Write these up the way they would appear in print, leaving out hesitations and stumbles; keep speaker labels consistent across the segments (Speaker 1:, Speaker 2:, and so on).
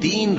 Speaker 1: 3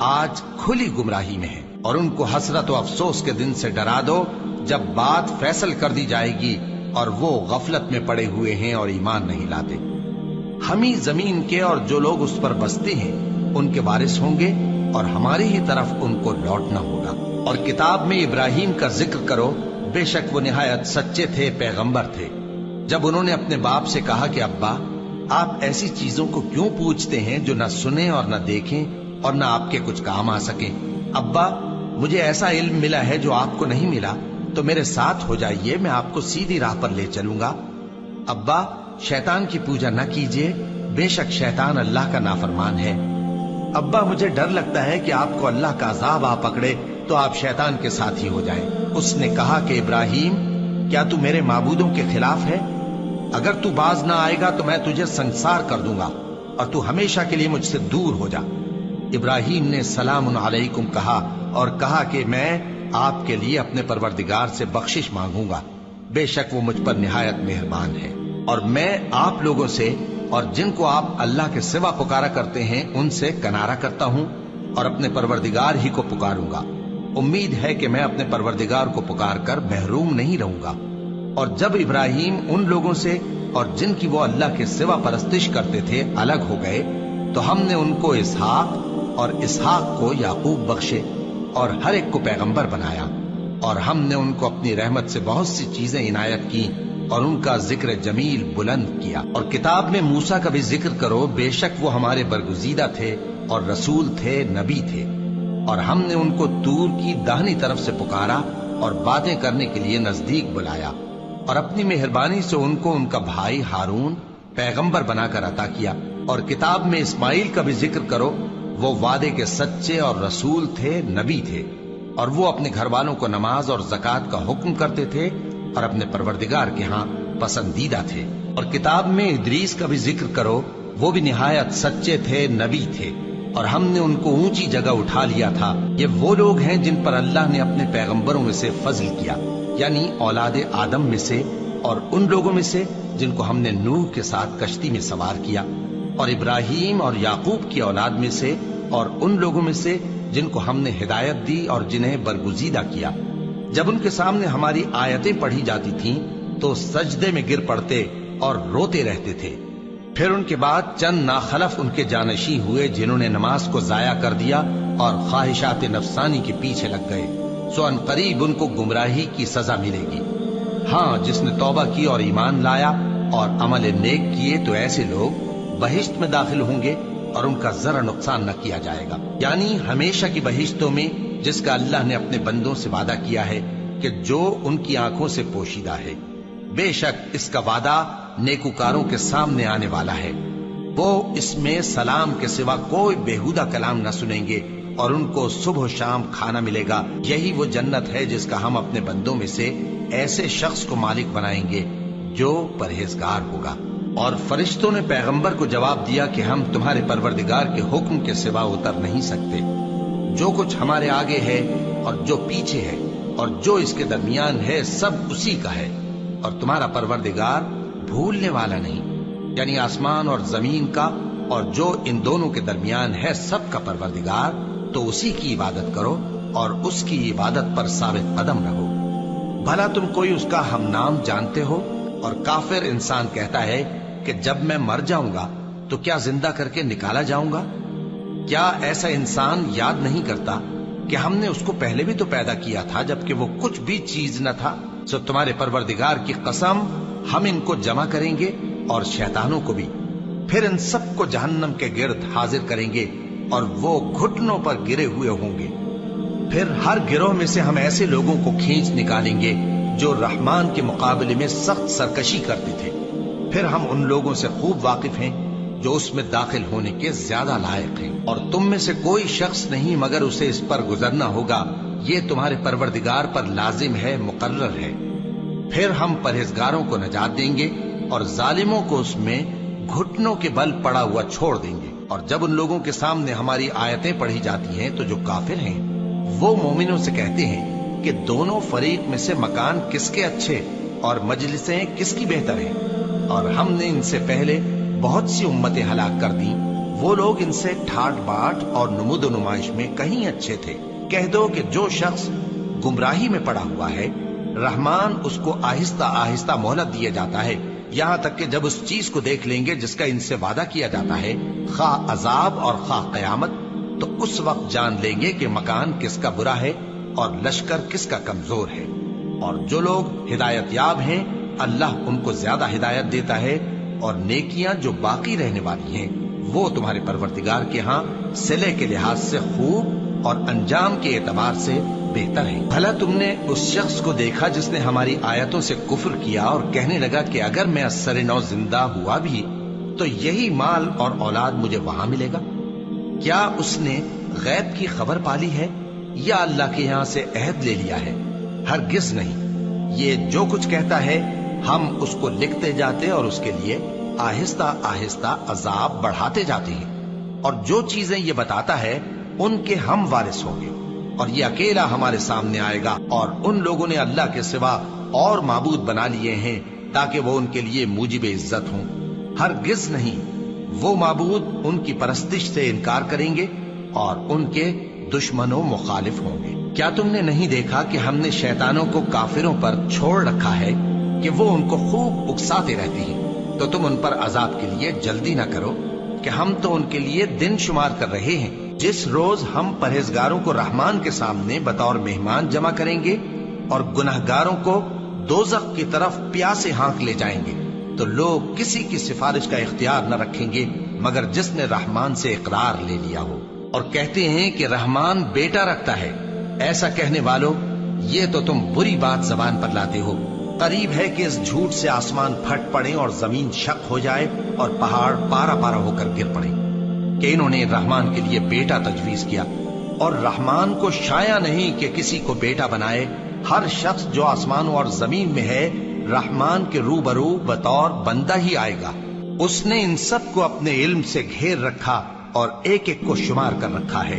Speaker 1: آج کھلی گمراہی میں ہیں، اور ان کو حسرت و افسوس کے دن سے ڈرا دو جب بات فیصل کر دی جائے گی اور وہ غفلت میں پڑے ہوئے ہیں اور ایمان نہیں لاتے۔ ہم ہی زمین کے اور جو لوگ اس پر بستے ہیں ان کے وارث ہوں گے، اور ہماری ہی طرف ان کو لوٹنا ہوگا۔ اور کتاب میں ابراہیم کا ذکر کرو، بے شک وہ نہایت سچے تھے، پیغمبر تھے۔ جب انہوں نے اپنے باپ سے کہا کہ ابا، آپ ایسی چیزوں کو کیوں پوچھتے ہیں جو نہ سنیں اور نہ دیکھیں اور نہ آپ کے کچھ کام آ سکیں؟ ابا، مجھے ایسا علم ملا ہے جو آپ کو نہیں ملا، تو میرے ساتھ ہو جائیے، میں آپ کو سیدھی راہ پر لے چلوں گا۔ ابا، شیطان کی پوجا نہ کیجیے، بے شک شیطان اللہ کا نافرمان ہے۔ ابا، مجھے ڈر لگتا ہے کہ آپ کو اللہ کا عذاب آ پکڑے تو آپ شیطان کے ساتھ ہی ہو جائیں۔ اس نے کہا کہ ابراہیم، کیا تو میرے معبودوں کے خلاف ہے؟ اگر تو باز نہ آئے گا تو میں تجھے سنسار کر دوں گا اور تو ہمیشہ کے لیے مجھ سے دور ہو جا۔ ابراہیم نے سلام علیکم کہا اور کہا کہ میں آپ کے لیے اپنے پروردگار سے بخشش مانگوں گا، بے شک وہ مجھ پر نہایت مہربان ہے، اور میں آپ لوگوں سے اور جن کو آپ اللہ کے سوا پکارا کرتے ہیں ان سے کنارہ کرتا ہوں اور اپنے پروردگار ہی کو پکاروں گا۔ امید ہے کہ میں اپنے پروردگار کو پکار کر محروم نہیں رہوں گا۔ اور جب ابراہیم ان لوگوں سے اور جن کی وہ اللہ کے سوا پرستش کرتے تھے الگ ہو گئے تو ہم نے ان کو اسحاق اور اسحاق کو یعقوب بخشے اور ہر ایک کو پیغمبر بنایا، اور ہم نے ان کو اپنی رحمت سے بہت سی چیزیں عنایت کی اور ان کا ذکر جمیل بلند کیا۔ اور کتاب میں موسیٰ کا بھی ذکر کرو، بے شک وہ ہمارے برگزیدہ تھے اور رسول تھے، نبی تھے، اور ہم نے ان کو طور کی داہنی طرف سے پکارا اور باتیں کرنے کے لیے نزدیک بلایا، اور اپنی مہربانی سے ان کو ان کا بھائی ہارون پیغمبر بنا کر عطا کیا۔ اور کتاب میں اسماعیل کا بھی ذکر کرو، وہ وعدے کے سچے اور رسول تھے، نبی تھے، اور وہ اپنے گھر والوں کو نماز اور زکوٰۃ کا حکم کرتے تھے اور اپنے پروردگار کے ہاں پسندیدہ تھے۔ اور کتاب میں ادریس کا بھی ذکر کرو، وہ بھی نہایت سچے تھے، نبی تھے، اور ہم نے ان کو اونچی جگہ اٹھا لیا تھا۔ یہ وہ لوگ ہیں جن پر اللہ نے اپنے پیغمبروں میں سے فضل کیا، یعنی اولاد آدم میں سے، اور ان لوگوں میں سے جن کو ہم نے نوح کے ساتھ کشتی میں سوار کیا، اور ابراہیم اور یعقوب کی اولاد میں سے، اور ان لوگوں میں سے جن کو ہم نے ہدایت دی اور جنہیں برگزیدہ کیا۔ جب ان کے سامنے ہماری آیتیں پڑھی جاتی تھیں تو سجدے میں گر پڑتے اور روتے رہتے تھے۔ پھر ان کے بعد چند ناخلف ان کے جانشیں ہوئے جنہوں نے نماز کو ضائع کر دیا اور خواہشات نفسانی کے پیچھے لگ گئے، سو ان قریب ان کو گمراہی کی سزا ملے گی۔ ہاں، جس نے توبہ کی اور ایمان لایا اور عمل نیک کیے تو ایسے لوگ بہشت میں داخل ہوں گے اور ان کا ذرا نقصان نہ کیا جائے گا، یعنی ہمیشہ کی بہشتوں میں، جس کا اللہ نے اپنے بندوں سے وعدہ کیا ہے کہ جو ان کی آنکھوں سے پوشیدہ ہے۔ بے شک اس کا وعدہ نیکوکاروں کے سامنے آنے والا ہے، وہ اس میں سلام کے سوا کوئی بےہودہ کلام نہ سنیں گے، اور ان کو صبح و شام کھانا ملے گا۔ یہی وہ جنت ہے جس کا ہم اپنے بندوں میں سے ایسے شخص کو مالک بنائیں گے جو پرہیزگار ہوگا۔ اور فرشتوں نے پیغمبر کو جواب دیا کہ ہم تمہارے پروردگار کے حکم کے سوا اتر نہیں سکتے۔ جو کچھ ہمارے آگے ہے اور جو پیچھے ہے اور جو اس کے درمیان ہے سب اسی کا ہے، اور تمہارا پروردگار بھولنے والا نہیں، یعنی آسمان اور زمین کا اور جو ان دونوں کے درمیان ہے سب کا پروردگار، تو اسی کی عبادت کرو اور اس کی عبادت پر ثابت قدم رہو۔ بھلا تم کوئی اس کا ہم نام جانتے ہو؟ اور کافر انسان کہتا ہے کہ جب میں مر جاؤں گا تو کیا زندہ کر کے نکالا جاؤں گا؟ کیا ایسا انسان یاد نہیں کرتا کہ ہم نے اس کو پہلے بھی تو پیدا کیا تھا جبکہ وہ کچھ بھی چیز نہ تھا؟ سو تمہارے پروردگار کی قسم، ہم ان کو جمع کریں گے اور شیطانوں کو بھی، پھر ان سب کو جہنم کے گرد حاضر کریں گے اور وہ گھٹنوں پر گرے ہوئے ہوں گے۔ پھر ہر گروہ میں سے ہم ایسے لوگوں کو کھینچ نکالیں گے جو رحمان کے مقابلے میں سخت سرکشی کرتے تھے، پھر ہم ان لوگوں سے خوب واقف ہیں جو اس میں داخل ہونے کے زیادہ لائق ہیں، اور تم میں سے کوئی شخص نہیں مگر اسے اس پر گزرنا ہوگا، یہ تمہارے پروردگار پر لازم ہے، مقرر ہے۔ پھر ہم پرہیزگاروں کو نجات دیں گے اور ظالموں کو اس میں گھٹنوں کے بل پڑا ہوا چھوڑ دیں گے۔ اور جب ان لوگوں کے سامنے ہماری آیتیں پڑھی جاتی ہیں تو جو کافر ہیں وہ مومنوں سے کہتے ہیں کہ دونوں فریق میں سے مکان کس کے اچھے اور مجلسیں کس کی بہتر ہیں، اور ہم نے ان سے پہلے بہت سی امتیں ہلاک کر دیں، وہ لوگ ان سے ٹھاٹ باٹ اور نمود و نمائش میں کہیں اچھے تھے۔ کہہ دو کہ جو شخص گمراہی میں پڑا ہوا ہے، رحمان اس کو آہستہ آہستہ مہلت دیا جاتا ہے، یہاں تک کہ جب اس چیز کو دیکھ لیں گے جس کا ان سے وعدہ کیا جاتا ہے، خواہ عذاب اور خواہ قیامت، تو اس وقت جان لیں گے کہ مکان کس کا برا ہے اور لشکر کس کا کمزور ہے۔ اور جو لوگ ہدایت یاب ہیں، اللہ ان کو زیادہ ہدایت دیتا ہے، اور نیکیاں جو باقی رہنے والی ہیں وہ تمہارے پروردگار کے ہاں صلے کے لحاظ سے خوب اور انجام کے اعتبار سے بہتر ہیں۔ بھلا تم نے اس شخص کو دیکھا جس نے ہماری آیتوں سے کفر کیا اور کہنے لگا کہ اگر میں اثر نو زندہ ہوا بھی تو یہی مال اور اولاد مجھے وہاں ملے گا؟ کیا اس نے غیب کی خبر پالی ہے یا اللہ کے یہاں سے عہد لے لیا ہے؟ ہرگز نہیں، یہ جو کچھ کہتا ہے ہم اس کو لکھتے جاتے اور اس کے لیے آہستہ آہستہ عذاب بڑھاتے جاتے ہیں، اور جو چیزیں یہ بتاتا ہے ان کے ہم وارث ہوں گے، اور یہ اکیلا ہمارے سامنے آئے گا، اور ان لوگوں نے اللہ کے سوا اور معبود بنا لیے ہیں تاکہ وہ ان کے لیے موجب عزت ہوں۔ ہرگز نہیں، وہ معبود ان کی پرستش سے انکار کریں گے اور ان کے دشمنوں مخالف ہوں گے۔ کیا تم نے نہیں دیکھا کہ ہم نے شیطانوں کو کافروں پر چھوڑ رکھا ہے کہ وہ ان کو خوب اکساتے رہتے ہیں؟ تو تم ان پر عذاب کے لیے جلدی نہ کرو کہ ہم تو ان کے لیے دن شمار کر رہے ہیں۔ جس روز ہم پرہیزگاروں کو رحمان کے سامنے بطور مہمان جمع کریں گے اور گناہگاروں کو دوزخ کی طرف پیاسے ہانک لے جائیں گے، تو لوگ کسی کی سفارش کا اختیار نہ رکھیں گے مگر جس نے رحمان سے اقرار لے لیا ہو، اور کہتے ہیں کہ رحمان بیٹا رکھتا ہے۔ ایسا کہنے والوں، یہ تو تم بری بات زبان پر لاتے ہو۔ قریب ہے کہ اس جھوٹ سے آسمان پھٹ پڑے اور زمین شق ہو جائے اور پہاڑ پارا پارا ہو کر گر پڑے کہ انہوں نے رحمان کے لیے بیٹا تجویز کیا، اور رحمان کو شایع نہیں کہ کسی کو بیٹا بنائے۔ ہر شخص جو آسمانوں اور زمین میں ہے رحمان کے روبرو بطور بندہ ہی آئے گا۔ اس نے ان سب کو اپنے علم سے گھیر رکھا اور ایک ایک کو شمار کر رکھا ہے،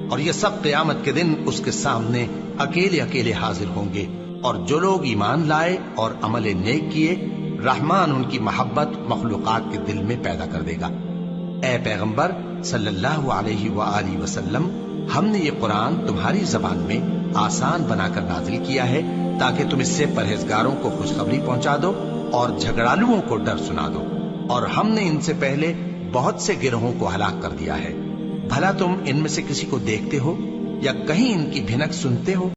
Speaker 1: اور یہ سب قیامت کے دن اس کے سامنے اکیلے اکیلے حاضر ہوں گے۔ اور جو لوگ ایمان لائے اور عمل نیک کیے، رحمان ان کی محبت مخلوقات کے دل میں پیدا کر دے گا۔ اے پیغمبر صلی اللہ علیہ وآلہ وسلم، ہم نے یہ قرآن تمہاری زبان میں آسان بنا کر نازل کیا ہے تاکہ تم اس سے پرہیزگاروں کو خوشخبری پہنچا دو اور جھگڑالوؤں کو ڈر سنا دو، اور ہم نے ان سے پہلے بہت سے گروہوں کو ہلاک کر دیا ہے۔ بھلا تم ان میں سے کسی کو دیکھتے ہو یا کہیں ان کی بھنک سنتے ہو؟